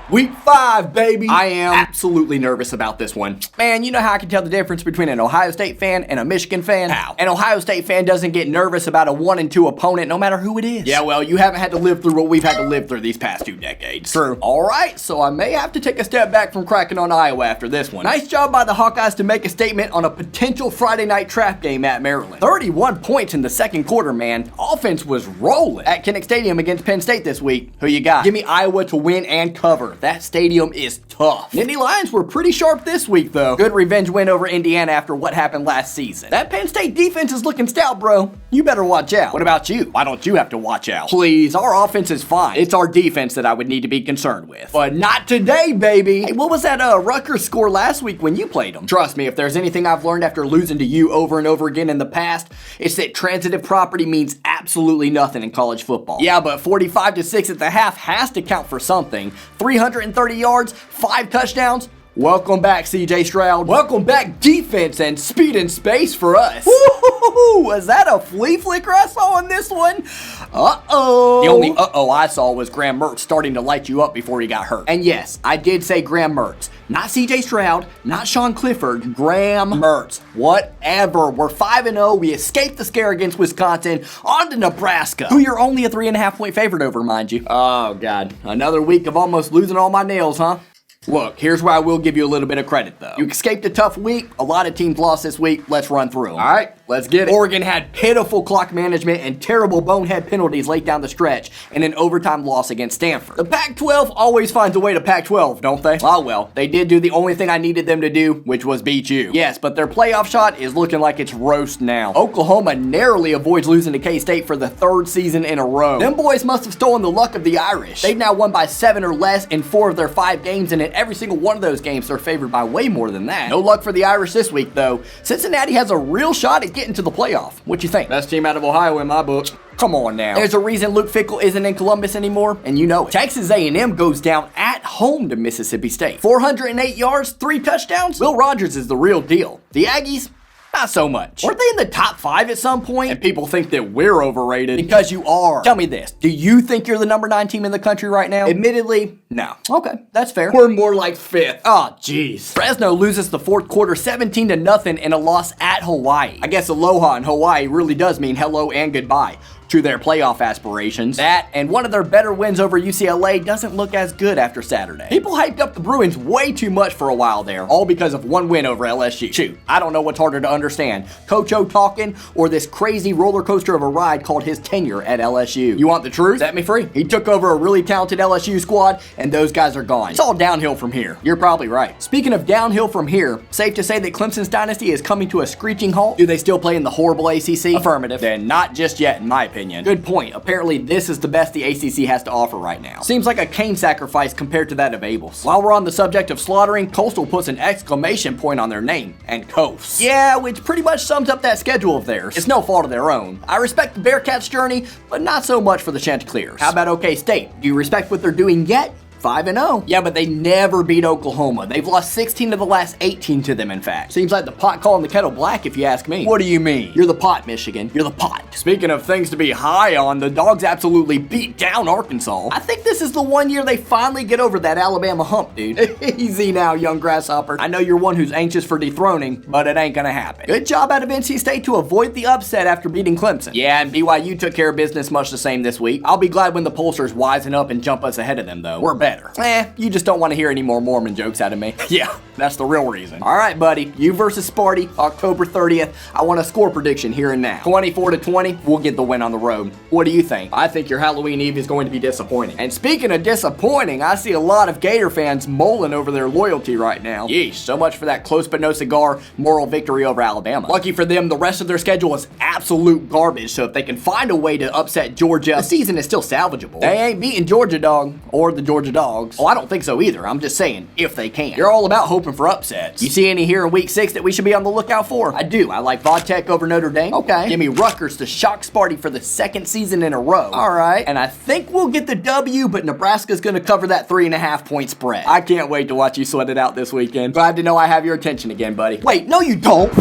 Week 5, baby. I am absolutely nervous about this one. Man, you know how I can tell the difference between an Ohio State fan and a Michigan fan? How? An Ohio State fan doesn't get nervous about a 1-2 opponent no matter who it is. Yeah, well, you haven't had to live through what we've had to live through these past 2 decades. True. Alright, so I may have to take a step back from cracking on Iowa after this one. Nice job by the Hawkeyes to make a statement on a potential Friday night trap game at Maryland. 31 points in the second quarter, man. Offense was rolling. At Kinnick Stadium against Penn State this week, who you got? Give me Iowa to win and cover. That stadium is tough. Nittany Lions were pretty sharp this week, though. Good revenge win over Indiana after what happened last season. That Penn State defense is looking stout, bro. You better watch out. What about you? Why don't you have to watch out? Please, our offense is fine. It's our defense that I would need to be concerned with. But not today, baby. Hey, what was that Rutgers score last week when you played them? Trust me, if there's anything I've learned after losing to you over and over again in the past, it's that transitive property means absolutely nothing in college football. Yeah, but 45-6 at the half has to count for something. 330 yards, 5 touchdowns. Welcome back, CJ Stroud. Welcome back, defense and speed and space for us. Woo-hoo-hoo-hoo. Was that a flea flicker I saw on this one? Uh-oh. The only uh-oh I saw was Graham Mertz starting to light you up before he got hurt. And yes, I did say Graham Mertz. Not CJ Stroud, not Sean Clifford, Graham Mertz. Whatever. We're 5-0. We escaped the scare against Wisconsin. On to Nebraska, who you're only a 3.5 point favorite over, mind you. Oh, God. Another week of almost losing all my nails, huh? Look, here's where I will give you a little bit of credit, though. You escaped a tough week. A lot of teams lost this week. Let's run through them. All right, let's get it. Oregon had pitiful clock management and terrible bonehead penalties late down the stretch in an overtime loss against Stanford. The Pac-12 always finds a way to Pac-12, don't they? Oh, well, they did do the only thing I needed them to do, which was beat you. Yes, but their playoff shot is looking like it's roast now. Oklahoma narrowly avoids losing to K-State for the 3rd season in a row. Them boys must have stolen the luck of the Irish. They've now won by 7 or less in 4 of their 5 games, and in every single one of those games, they're favored by way more than that. No luck for the Irish this week, though. Cincinnati has a real shot at getting to the playoff. What you think? Best team out of Ohio in my book. Come on now. There's a reason Luke Fickell isn't in Columbus anymore, and you know it. Texas A&M goes down at home to Mississippi State. 408 yards, 3 touchdowns. Will Rogers is the real deal. The Aggies, not so much. Weren't they in the top 5 at some point? And people think that we're overrated. Because you are. Tell me this. Do you think you're the number 9 team in the country right now? Admittedly, no. Okay, that's fair. We're more like 5th. Oh, jeez. Fresno loses the 4th quarter 17-0 in a loss at Hawaii. I guess aloha in Hawaii really does mean hello and goodbye to their playoff aspirations. That and one of their better wins over UCLA doesn't look as good after Saturday. People hyped up the Bruins way too much for a while there, all because of one win over LSU. Shoot, I don't know what's harder to understand, Coach O talking or this crazy roller coaster of a ride called his tenure at LSU. You want the truth? Set me free. He took over a really talented LSU squad, and those guys are gone. It's all downhill from here. You're probably right. Speaking of downhill from here, safe to say that Clemson's dynasty is coming to a screeching halt? Do they still play in the horrible ACC? Affirmative. Then not just yet, in my opinion. Good point. Apparently, this is the best the ACC has to offer right now. Seems like a Cain sacrifice compared to that of Abel's. While we're on the subject of slaughtering, Coastal puts an exclamation point on their name, and Coast. Yeah, which pretty much sums up that schedule of theirs. It's no fault of their own. I respect the Bearcats' journey, but not so much for the Chanticleers. How about OK State? Do you respect what they're doing yet? 5-0. Yeah, but they never beat Oklahoma. They've lost 16 of the last 18 to them, in fact. Seems like the pot calling the kettle black, if you ask me. What do you mean? You're the pot, Michigan. You're the pot. Speaking of things to be high on, the Dogs absolutely beat down Arkansas. I think this is the one year they finally get over that Alabama hump, dude. Easy now, young grasshopper. I know you're one who's anxious for dethroning, but it ain't gonna happen. Good job out of NC State to avoid the upset after beating Clemson. Yeah, and BYU took care of business much the same this week. I'll be glad when the pollsters wisen up and jump us ahead of them, though. We're better. You just don't want to hear any more Mormon jokes out of me. Yeah, that's the real reason. All right, buddy. You versus Sparty, October 30th. I want a score prediction here and now. 24-20, we'll get the win on the road. What do you think? I think your Halloween Eve is going to be disappointing. And speaking of disappointing, I see a lot of Gator fans mulling over their loyalty right now. Yeesh, so much for that close but no cigar moral victory over Alabama. Lucky for them, the rest of their schedule is absolute garbage, so if they can find a way to upset Georgia, the season is still salvageable. They ain't beating Georgia, dog, or the Georgia Dogs. Oh, I don't think so either. I'm just saying, if they can. You're all about hoping for upsets. You see any here in week 6 that we should be on the lookout for? I do. I like Vodtech over Notre Dame. Okay. Give me Rutgers to shock Sparty for the 2nd season in a row. All right. And I think we'll get the W, but Nebraska's going to cover that 3.5 point spread. I can't wait to watch you sweat it out this weekend. Glad to know I have your attention again, buddy. Wait, no you don't.